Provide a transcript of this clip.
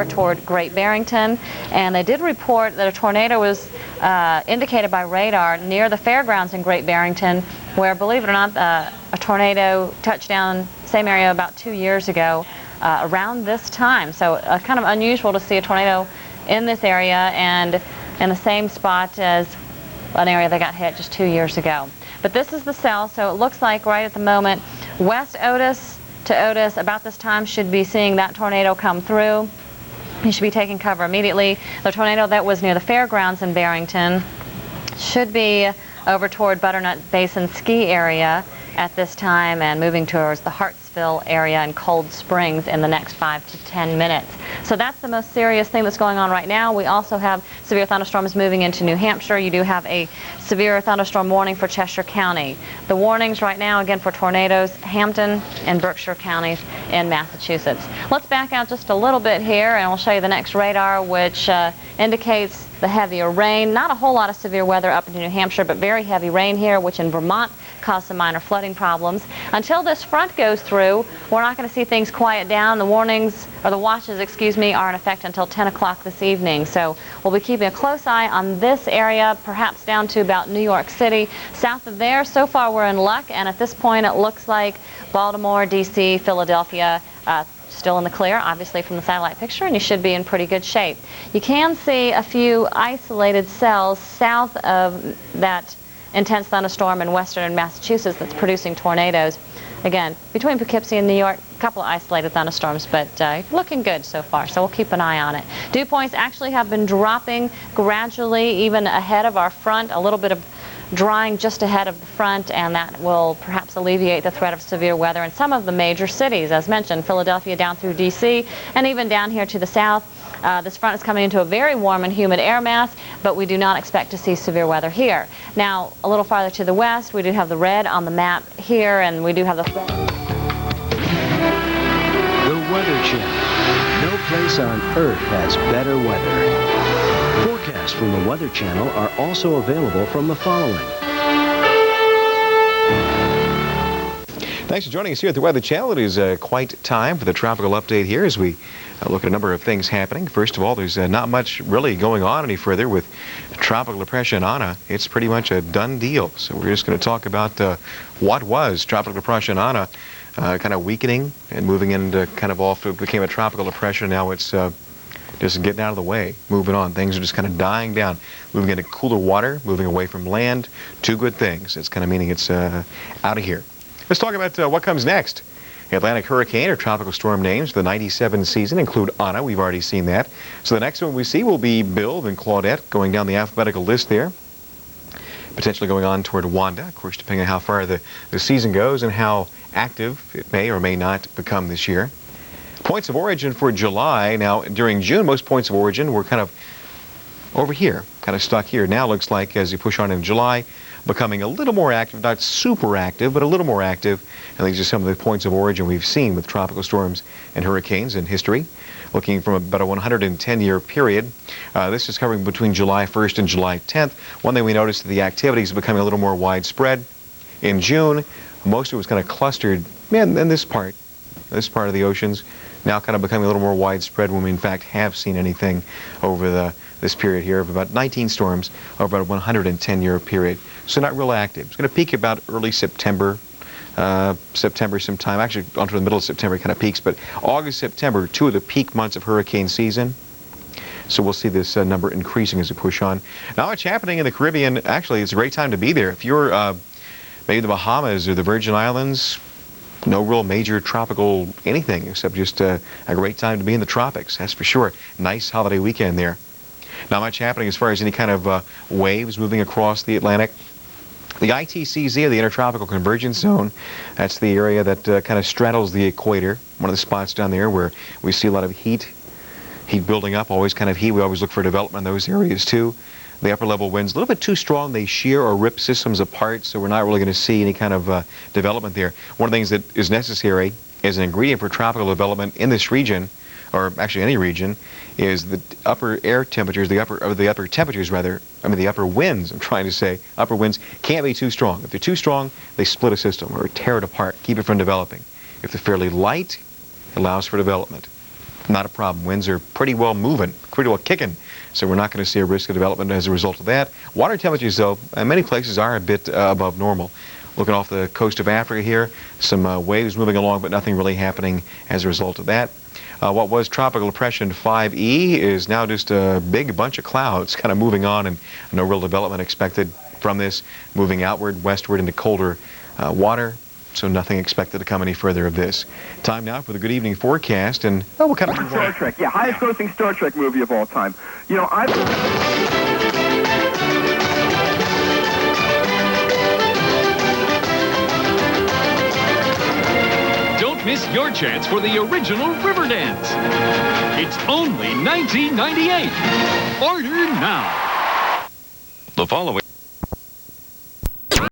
over toward Great Barrington, and they did report that a tornado was indicated by radar near the fairgrounds in Great Barrington, where, believe it or not, a tornado touched down same area about 2 years ago around this time. So kind of unusual to see a tornado in this area and in the same spot as an area that got hit just 2 years ago. But this is the cell, so it looks like right at the moment, West Otis to Otis, about this time, should be seeing that tornado come through. You should be taking cover immediately. The tornado that was near the fairgrounds in Barrington should be over toward Butternut Basin ski area at this time and moving towards the Hartsville area and Cold Springs in the next 5 to 10 minutes. So that's the most serious thing that's going on right now. We also have severe thunderstorms moving into New Hampshire. You do have a severe thunderstorm warning for Cheshire County. The warnings right now, again, for tornadoes, Hampton and Berkshire counties in Massachusetts. Let's back out just a little bit here and we'll show you the next radar, which indicates the heavier rain. Not a whole lot of severe weather up into New Hampshire, but very heavy rain here, which in Vermont caused some minor flooding problems. Until this front goes through, we're not going to see things quiet down. The warnings, or the watches, excuse me, are in effect until 10 o'clock this evening. So we'll be keeping a close eye on this area, perhaps down to about New York City. South of there, so far we're in luck, and at this point it looks like Baltimore, D.C., Philadelphia, still in the clear, obviously, from the satellite picture, and you should be in pretty good shape. You can see a few isolated cells south of that intense thunderstorm in western Massachusetts that's producing tornadoes. Again, between Poughkeepsie and New York, a couple of isolated thunderstorms, but looking good so far, so we'll keep an eye on it. Dew points actually have been dropping gradually, even ahead of our front, a little bit of drying just ahead of the front, and that will perhaps alleviate the threat of severe weather in some of the major cities. As mentioned, Philadelphia down through D.C., and even down here to the south. This front is coming into a very warm and humid air mass, but we do not expect to see severe weather here. Now, a little farther to the west, we do have the red on the map here, and we do have the... The Weather Channel. No place on Earth has better weather. Forecasts from the Weather Channel are also available from the following. Thanks for joining us here at the Weather Channel. It is quite time for the tropical update here as we look at a number of things happening. First of all, there's not much really going on any further with Tropical Depression Anna. It's pretty much a done deal. So we're just going to talk about what was Tropical Depression Anna, kind of weakening and moving into kind of off. It became a tropical depression. Now it's just getting out of the way, moving on. Things are just kind of dying down, moving into cooler water, moving away from land. Two good things. It's kind of meaning it's out of here. Let's talk about what comes next. Atlantic hurricane or tropical storm names for the 97 season include Anna. We've already seen that. So the next one we see will be Bill, then Claudette, going down the alphabetical list there. Potentially going on toward Wanda, of course, depending on how far the season goes and how active it may or may not become this year. Points of origin for July. Now, during June, most points of origin were kind of over here, kind of stuck here. Now it looks like as you push on in July, becoming a little more active, not super active, but a little more active. And these are some of the points of origin we've seen with tropical storms and hurricanes in history. Looking from about a 110-year period. This is covering between July 1st and July 10th. One thing we noticed, the activity is becoming a little more widespread. In June, most of it was kind of clustered in this part of the oceans. Now kind of becoming a little more widespread when we in fact have seen anything over this period here of about 19 storms over about a 110-year period. So not real active. It's going to peak about early September, sometime. Actually, onto the middle of September it kind of peaks, but August, September, two of the peak months of hurricane season. So we'll see this number increasing as we push on. Now what's happening in the Caribbean, actually, it's a great time to be there. If you're maybe the Bahamas or the Virgin Islands, no real major tropical anything except just a great time to be in the tropics, that's for sure. Nice holiday weekend there. Not much happening as far as any kind of waves moving across the Atlantic. The ITCZ, or the Intertropical Convergence Zone, that's the area that kind of straddles the equator. One of the spots down there where we see a lot of heat building up, always kind of heat. We always look for development in those areas too. The upper level winds a little bit too strong. They shear or rip systems apart, so we're not really going to see any kind of development there. One of the things that is necessary as an ingredient for tropical development in this region, or actually any region, is the upper air temperatures, the upper winds, I'm trying to say, upper winds can't be too strong. If they're too strong, they split a system or tear it apart, keep it from developing. If they're fairly light, it allows for development. not a problem. Winds are pretty well moving, pretty well kicking, so we're not going to see a risk of development as a result of that. Water temperatures, though, in many places are a bit above normal. Looking off the coast of Africa here, some waves moving along, but nothing really happening as a result of that. What was Tropical Depression 5E is now just a big bunch of clouds kind of moving on, and no real development expected from this, moving outward, westward into colder water. So nothing expected to come any further of this. Time now for the good evening forecast, and we'll kind of Star Trek, yeah, highest grossing Star Trek movie of all time. You know, Don't miss your chance for the original Riverdance. It's only $19.98. Order now. The following